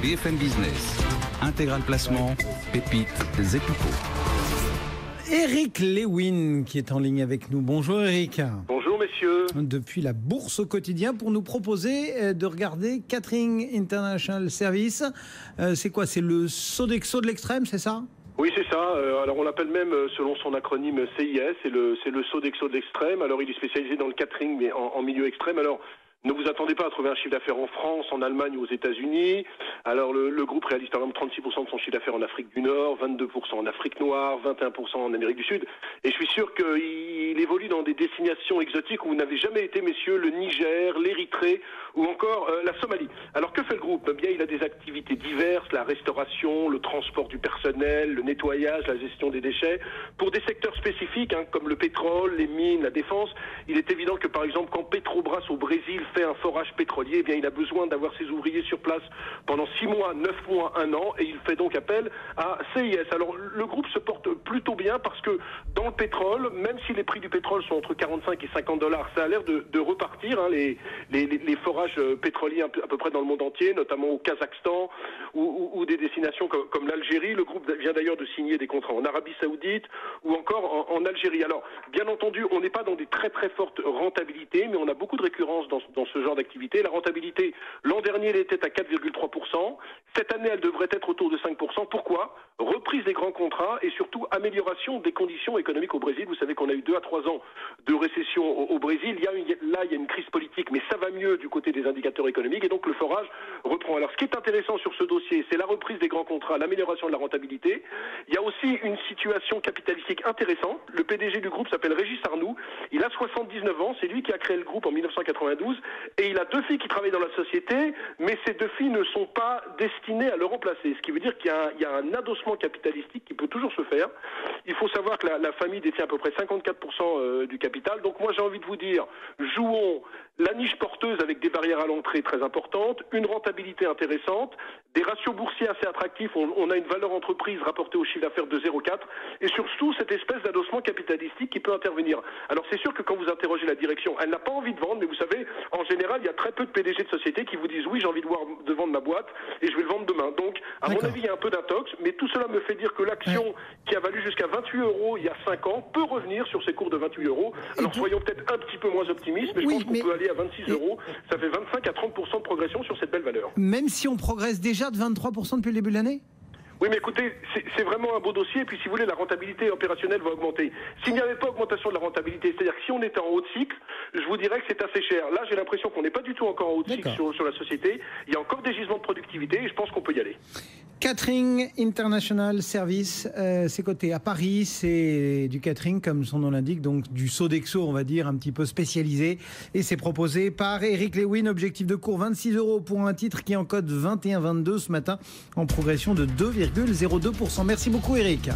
BFM Business. Intégral Placement, pépites et pipeaux. Eric Lewin qui est en ligne avec nous. Bonjour Eric. Bonjour messieurs. Depuis la Bourse au quotidien pour nous proposer de regarder Catering International Service. C'est quoi? C'est le Sodexo de l'extrême, c'est ça? Oui, c'est ça. Alors on l'appelle même, selon son acronyme CIS, c'est le Sodexo de l'extrême. Alors il est spécialisé dans le catering, mais en milieu extrême. Alors ne vous attendez pas à trouver un chiffre d'affaires en France, en Allemagne ou aux États-Unis. Alors le groupe réalise par exemple 36% de son chiffre d'affaires en Afrique du Nord, 22% en Afrique noire, 21% en Amérique du Sud. Et je suis sûr qu'il évolue dans des destinations exotiques où vous n'avez jamais été, messieurs, le Niger, l'Érythrée ou encore la Somalie. Alors que fait le groupe? Eh bien, il a des activités diverses, la restauration, le transport du personnel, le nettoyage, la gestion des déchets. Pour des secteurs spécifiques, comme le pétrole, les mines, la défense, il est évident que par exemple quand Petrobras au Brésil fait un forage pétrolier, eh bien il a besoin d'avoir ses ouvriers sur place pendant 6 mois, 9 mois, 1 an, et il fait donc appel à CIS. Alors le groupe se porte plutôt bien parce que dans le pétrole, même si les prix du pétrole sont entre 45 et 50 $, ça a l'air de repartir, les forages pétroliers à peu près dans le monde entier, notamment au Kazakhstan ou des destinations comme l'Algérie. Le groupe vient d'ailleurs de signer des contrats en Arabie Saoudite ou encore en Algérie. Alors bien entendu, on n'est pas dans des très très fortes rentabilités, mais on a beaucoup de récurrence dans ce genre d'activité. La rentabilité, l'an dernier, elle était à 4,3%. Cette année, elle devrait être autour de 5%. Pourquoi? Reprise des grands contrats et surtout amélioration des conditions économiques au Brésil. Vous savez qu'on a eu 2 à 3 ans de récession au Brésil. Il y a une crise politique, mais ça va mieux du côté des indicateurs économiques et donc le forage reprend. Alors, ce qui est intéressant sur ce dossier, c'est la reprise des grands contrats, l'amélioration de la rentabilité. Il y a aussi une situation capitalistique intéressante. Le PDG du groupe s'appelle Régis Arnoux. Il a 79 ans. C'est lui qui a créé le groupe en 1992. Et il a 2 filles qui travaillent dans la société, mais ces 2 filles ne sont pas destinées à le remplacer. Ce qui veut dire qu'il y a un adossement capitalistique qui peut toujours se faire. Il faut savoir que la famille détient à peu près 54% du capital. Donc moi j'ai envie de vous dire, jouons la niche porteuse avec des barrières à l'entrée très importantes, une rentabilité intéressante, des ratios boursiers assez attractifs, on a une valeur entreprise rapportée au chiffre d'affaires de 0,4 et surtout cette espèce d'adossement capitalistique qui peut intervenir. Alors c'est sûr que quand vous interrogez la direction, elle n'a pas envie de vendre, mais vous savez, en général, il y a très peu de PDG de sociétés qui vous disent oui, j'ai envie de vendre ma boîte et je vais le vendre demain. Donc, à mon avis, il y a un peu d'intox, mais tout cela me fait dire que l'action qui a valu jusqu'à 28 € il y a 5 ans peut revenir sur ses cours de 28 €. Alors soyons peut-être un petit peu moins optimistes, mais je pense qu'on peut aller à 26 €. Ça fait 25 à 30% de progression sur cette belle valeur. Même si on progresse déjà de 23% depuis le début de l'année? Oui, mais écoutez, c'est vraiment un beau dossier. Et puis, si vous voulez, la rentabilité opérationnelle va augmenter. S'il n'y avait pas augmentation de la rentabilité, c'est-à-dire que si on était en haut de cycle, je vous dirais que c'est assez cher. Là, j'ai l'impression qu'on n'est pas du tout encore en haut de cycle sur la société. Il y a encore des gisements de productivité et je pense qu'on peut y aller. Catering International Service, c'est coté à Paris, c'est du catering comme son nom l'indique, donc du Sodexo on va dire, un petit peu spécialisé, et c'est proposé par Eric Lewin, objectif de cours 26 € pour un titre qui encode 21,22 ce matin en progression de 2,02%. Merci beaucoup Eric.